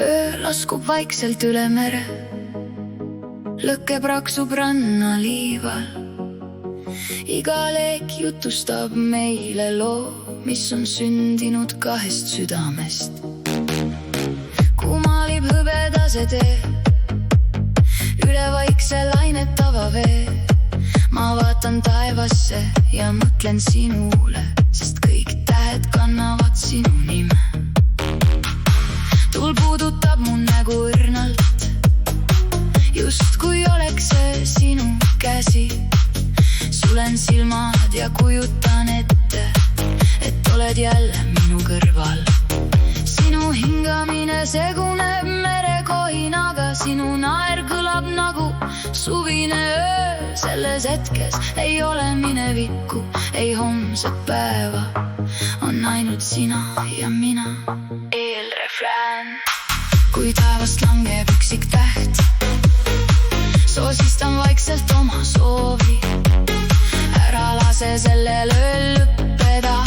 öö laskub vaikselt üle mere, lõkke praksub rannaliival. Iga leek jutustab meile loo, mis on sündinud kahest südamest. Kumalib hõbedase tee üle vaikse lainetava vee. Ma vaatan taevasse ja mõtlen sinule, sest kõik tähed kannavad sinu nime. Tuul puudutab mu nägu õrnalt, just kui oleks see sinu käsi. Sulen silmad ja kujutan ette, et oled jälle minu kõrval. Sinu hingamine seguneb merekohinaga, sinu naer kõlab nagu suvine öö. Selles hetkes ei ole minevikku, ei homset päeva, on ainult sina ja mina. Eelrefrään. Kui taevast langeb üksik täht, soosistan vaikselt oma soovi. Ära lase sellel ööl lõppeda,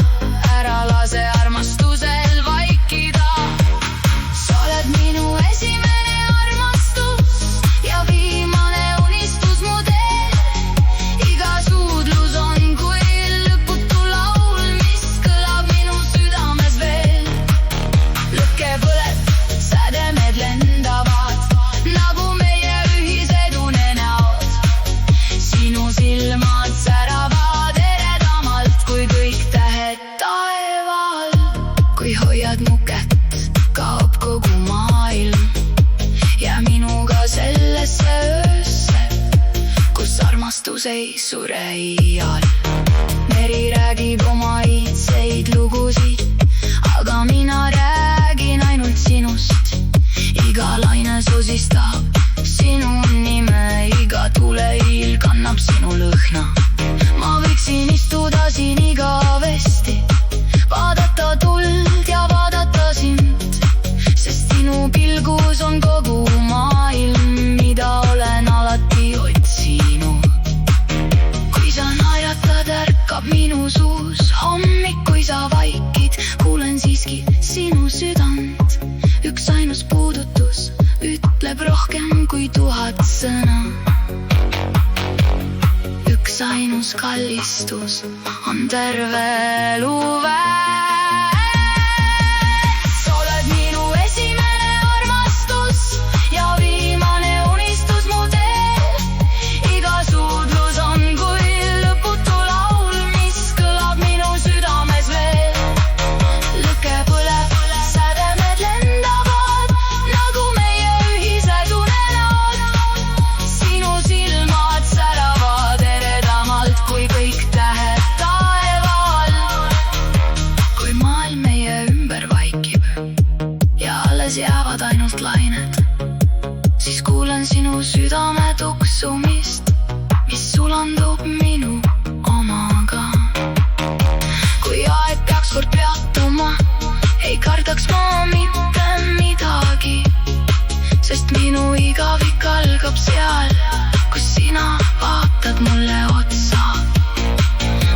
ära lase armastusel vaikida. Sa oled minu esimene armastus ja viimane unistus mu teel. Iga suudlus on kui lõputu laul, mis kõlab minu südames veel. Lõkke põleb, sädemed lendavad, nagu meie ühised unenäod. Sinu silmad säravad eredamalt kui kõik tähed taeval. Kui hoiad mu kätt, kaob kogu maailm ja minuga sellesse öösse, kus armastus ei sure iial. Meri räägib oma iidseid lugusid, aga mina räägin ainult sinust. Iga laine sosistab sinu nime, iga tulehiil kannab sinu lõhna. Ma võiksin istuda siin igavesti, vaadata tuld ja vaadata sind, sest sinu pilgus on kogu maailm, mida olen alati otsinud. Kui sa naeratad, ärkab minu suus hommik, kui sa vaikid, kuulen siiski sinu südant. Üks ainus puudutus ütleb rohkem kui 1000 sõna. Üks ainus kallistus on terve elu väärt. Sa oled minu esimene armastus ja viimane unistus mu teel. Iga suudlus on kui lõputu laul, mis kõlab minu südames veel. Lõkke põleb, sädemed lendavad, nagu meie ühised unenäod. Sinu silmad säravad eredamalt kui kõik tähed taeval. Kui maailm meie ümber vaikib ja alles jäävad ainult lained, siis kuulen sinu südame tuksumist, mis sulandub minu omaga. Kui aeg peaks kord peatuma, ei kardaks ma mitte midagi, sest minu igavik algab seal, kus sina vaatad mulle otsa.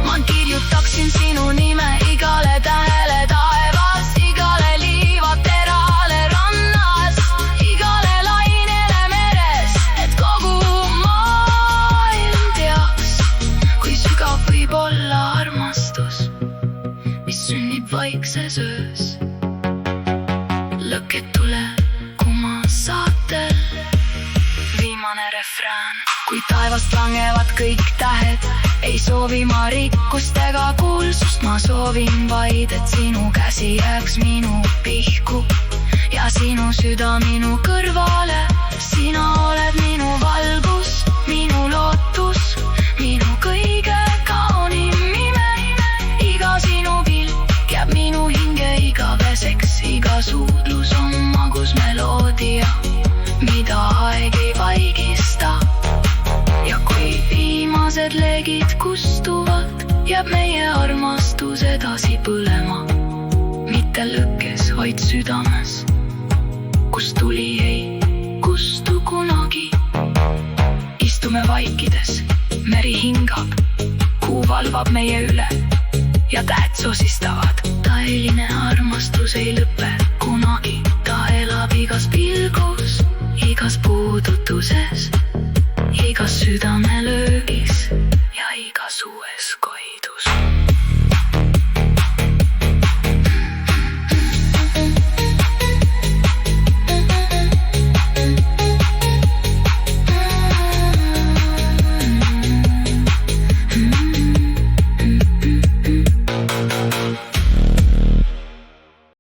Ma kirjutaksin sinu nime igale tähele taevas, igale liivaterale rannas, igale lainele meres, et kogu maailm teaks, kui sügav võib olla armastus, mis sünnib vaikses öös. Lõkked tulekuma saatel, viimane refrään. Kui taevast langevad kõik tähed, ei soovi ma rikkust ega kuulsust. Ma soovin vaid, et sinu käsi jääks minu pihku ja sinu süda minu kõrvale. Sina oled minu valgus, minu lootus, minu kõige kaunim ime. Iga sinu pilk jääb minu hinge igaveseks, iga suudlus on magus meloodia, mida aeg ei vaigista. Ja kui viimased leegid kustuvad, jääb meie armastus edasi põlema. Mitte lõkkes, vaid südames, kus tuli ei kustu kunagi. Istume vaikides, meri hingab, kuu valvab meie üle ja tähed sosistavad. Tõeline armastus ei lõpe kunagi, ta elab iga igas pilgus, igas puudutuses, igas südamelöögis ja igas uues kohas.